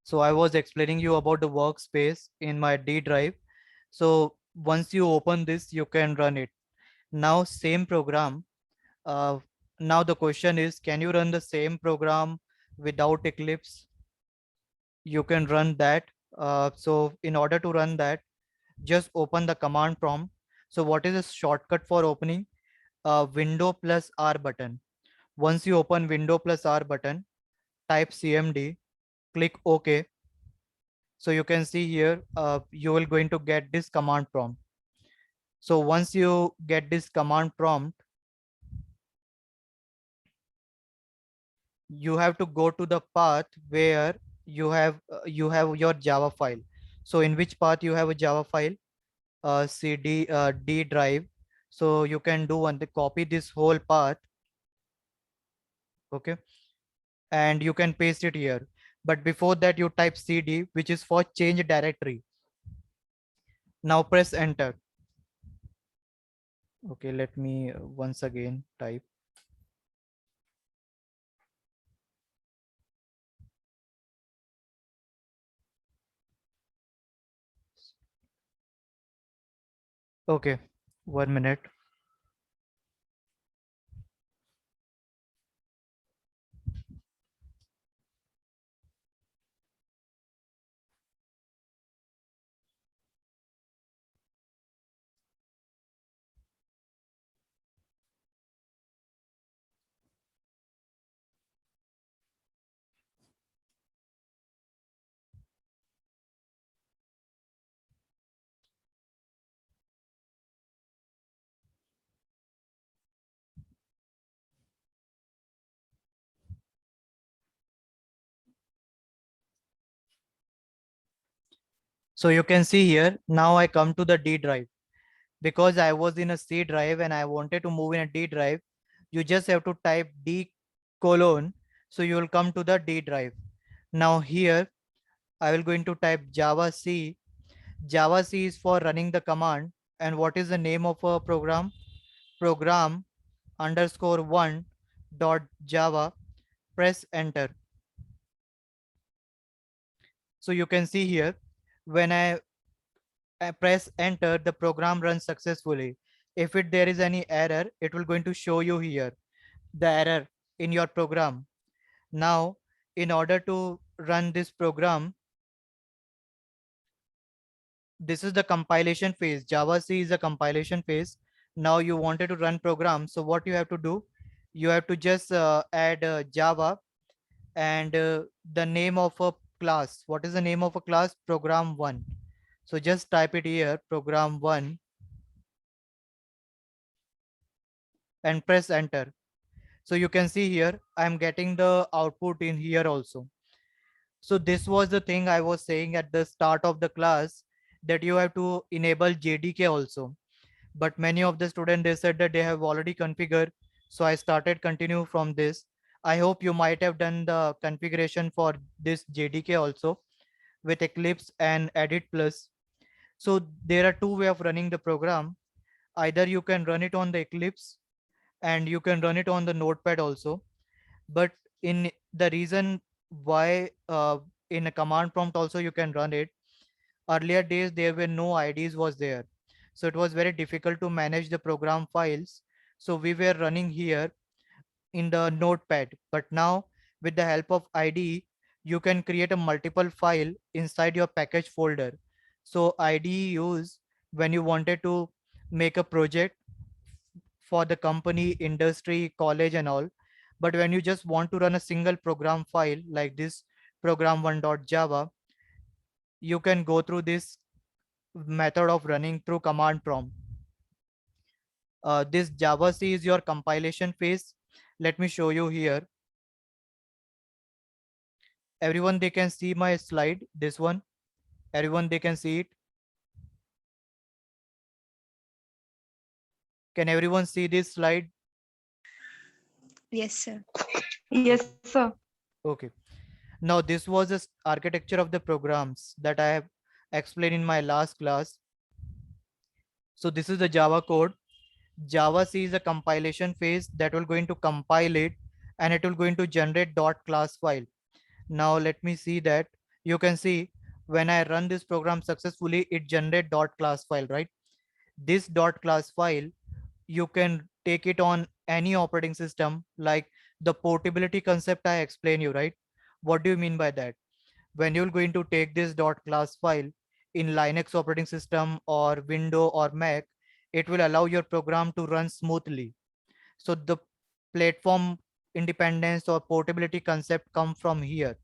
So I was explaining you about the workspace in my D drive. So once you open this, you can run it. Now same program. Uh, Now the question is, can you run the same program without Eclipse? You can run that. So in order to run that, just open the command prompt. So what is a shortcut for opening? Window plus R button. Once you open window plus R button, type CMD, click OK. So you can see here, you will going to get this command prompt. So once you get this command prompt, you have to go to the path where you have your Java file. So in which path you have a Java file? CD D drive. So you can do one, copy this whole path, okay, and you can paste it here. But before that, you type CD, which is for change directory. Now press enter. Okay, let me once again type. Okay, 1 minute. So you can see here, now I come to the D drive. Because I was in a C drive and I wanted to move in a D drive, you just have to type D colon. So you will come to the D drive. Now here, I will going to type Java C. Java C is for running the command. And what is the name of a program? Program underscore one dot Java. Press enter. So you can see here, when I press enter, the program runs successfully. If there is any error, it will going to show you here the error in your program. Now, in order to run this program, this is the compilation phase. Java C is a compilation phase. Now you wanted to run program. So what you have to do, you have to just add Java and the name of a class. What is the name of a class? Program one. So just type it here, program one, and press enter. So you can see here, I'm getting the output in here also. So this was the thing I was saying at the start of the class, that you have to enable JDK also. But many of the students, they said that they have already configured. So I started continue from this. I hope you might have done the configuration for this JDK also with Eclipse and Edit Plus. So there are two ways of running the program. Either you can run it on the Eclipse and you can run it on the Notepad also. But in the reason why in a command prompt also you can run it, earlier days there were no IDs was there, so it was very difficult to manage the program files. So we were running here in the Notepad, but now with the help of IDE, you can create a multiple file inside your package folder. So IDE use when you wanted to make a project for the company, industry, college and all. But when you just want to run a single program file like this program1.java, you can go through this method of running through command prompt. This Java C is your compilation phase. Let me show you here. Everyone, they can see my slide, this one. Everyone, they can see it. Can everyone see this slide? Yes, sir. Yes, sir. Okay. Now this was the architecture of the programs that I have explained in my last class. So this is the Java code. Java C is a compilation phase that will going to compile it and it will going to generate dot class file. Now let me see that. you can see when I run this program successfully, it generate dot class file, right? This dot class file, you can take it on any operating system, like the portability concept I explained you, right? What do you mean by that? When you're going to take this dot class file in Linux operating system or Windows or Mac, it will allow your program to run smoothly. So the platform independence or portability concept come from here.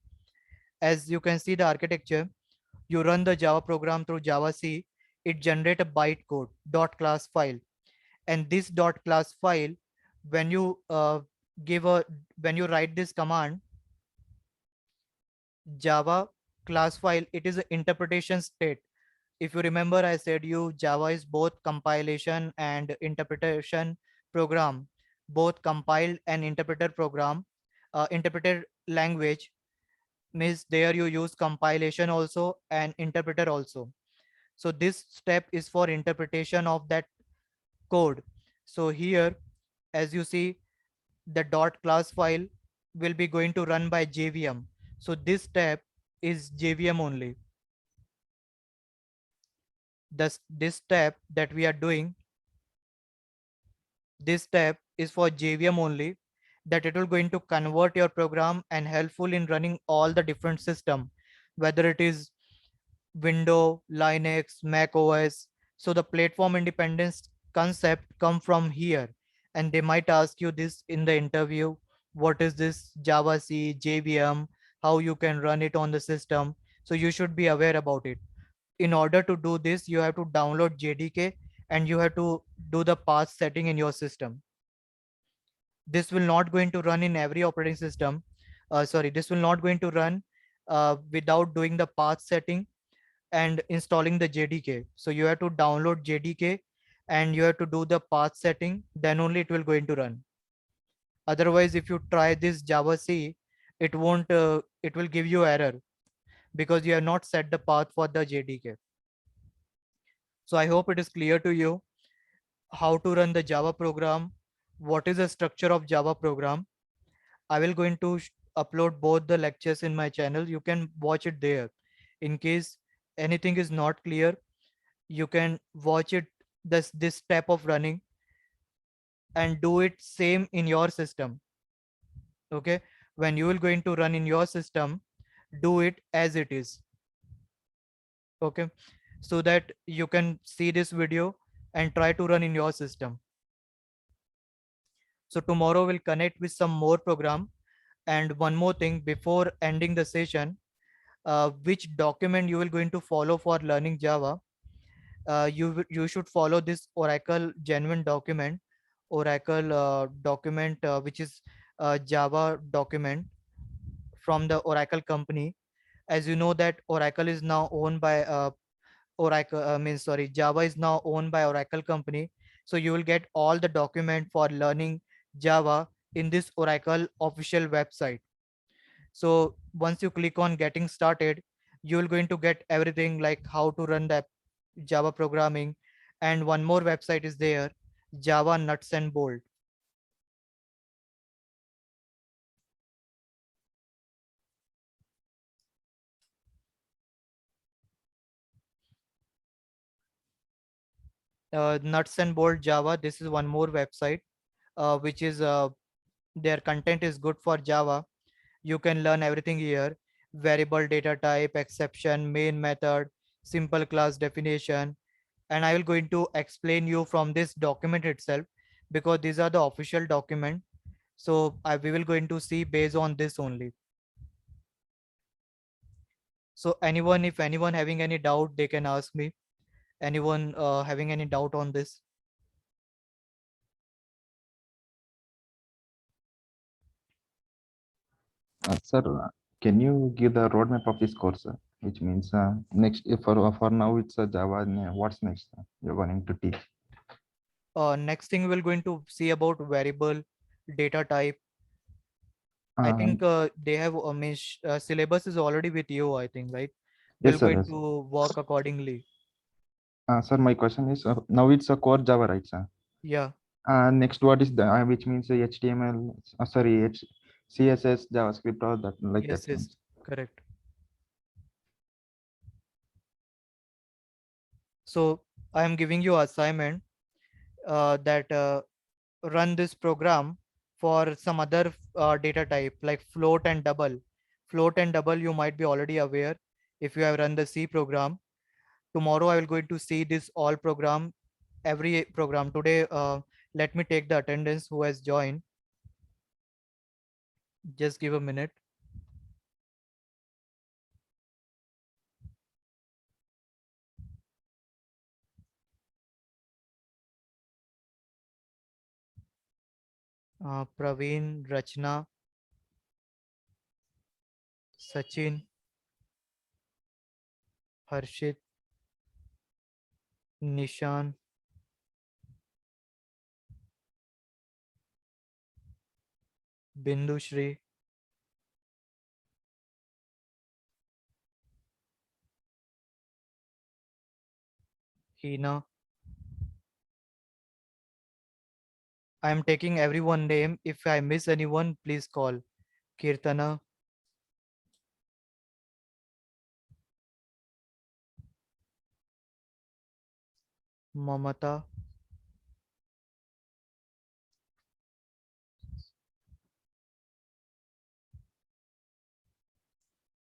As you can see the architecture, you run the Java program through Java C, it generate a bytecode dot class file, and this dot class file, when you give a when you write this command Java class file, it is an interpretation state. If you remember, I said you Java is both compilation and interpretation program, both compiled and interpreter program. Interpreter language means there you use compilation also and interpreter also. So this step is for interpretation of that code. So here, as you see, the dot class file will be going to run by JVM. So this step is JVM only. This step that we are doing, this step is for JVM only, that it will going to convert your program and helpful in running all the different system, whether it is Windows, Linux, Mac OS. So the platform independence concept come from here, and they might ask you this in the interview: what is this Java C, JVM, how you can run it on the system? So you should be aware about it. In order to do this, you have to download JDK and you have to do the path setting in your system. This will not going to run in every operating system. Sorry, this will not going to run without doing the path setting and installing the JDK. So you have to download JDK and you have to do the path setting, then only it will going to run. Otherwise, if you try this Java C, it won't, it will give you error because you have not set the path for the JDK. So I hope it is clear to you how to run the Java program, what is the structure of Java program. I will going to upload both the lectures in my channel. You can watch it there. In case anything is not clear, you can watch it this step of running and do it same in your system. Okay, when you will going to run in your system, do it as it is. Okay, so that you can see this video and try to run in your system. So tomorrow we'll connect with some more program. And one more thing before ending the session, which document you will going to follow for learning Java. You should follow this Oracle genuine document, Oracle document, which is Java document from the Oracle company. As you know that Oracle is now owned by Oracle, means sorry, Java is now owned by Oracle company. So you will get all the document for learning Java in this Oracle official website. So once you click on getting started, you will going to get everything like how to run the Java programming. And one more website is there, Java Nuts and Bolt. Nuts and Bolt Java, this is one more website, which is their content is good for Java. You can learn everything here: variable, data type, exception, main method, simple class definition. And I will going to explain you from this document itself, because these are the official document. So we will going to see based on this only. So anyone, if anyone having any doubt, they can ask me. Anyone having any doubt on this? Sir, can you give the roadmap of this course, sir? Which means next, if for now it's a Java, what's next? You're going to teach. Next thing we're going to see about variable, data type. I think they have syllabus is already with you, I think, right? We're Yes, sir. going Yes. to work accordingly. Sir, my question is now it's a core Java, right, sir? Yeah. Next, what is the which means HTML? Sorry, CSS, JavaScript, or that like Yes, that. yes, correct. So I am giving you assignment that run this program for some other data type like float and double. Float and double you might be already aware if you have run the C program. Tomorrow I will going to see this all program, every program. Today let me take the attendance who has joined. Just give a minute. Praveen, Rachna, Sachin, Harshit, Nishan, Bindu Shri, Hina. I am taking everyone name. If I miss anyone, please call. Kirtana, Mamata.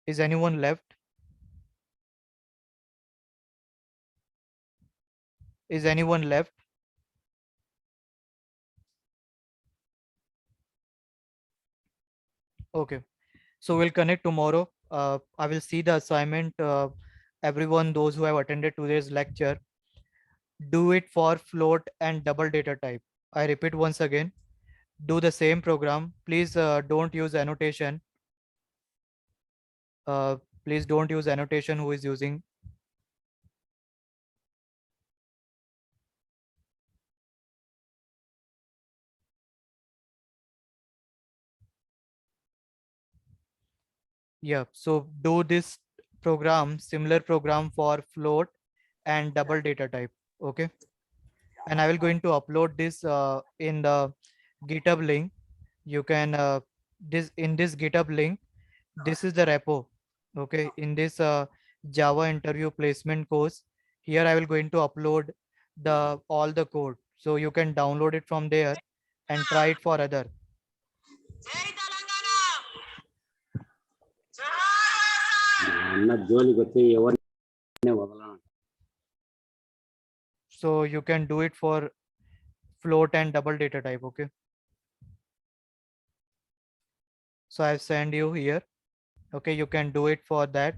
Is anyone left? Is anyone left? Okay. So we'll connect tomorrow. I will see the assignment. Everyone, those who have attended today's lecture, do it for float and double data type. I repeat once again, do the same program. Please don't use annotation. Uh, please don't use annotation who is using. Yeah, so do this program, similar program for float and double data type. Okay. And I will going to upload this in the GitHub link. You can this in this GitHub link. This is the repo. Okay, in this Java interview placement course, here I will going to upload the all the code, so you can download it from there and try it for other. అన్న జోలికి వచ్చి ఎవరిని వదలను. So you can do it for float and double data type. Okay, so I've sent you here. Okay, you can do it for that.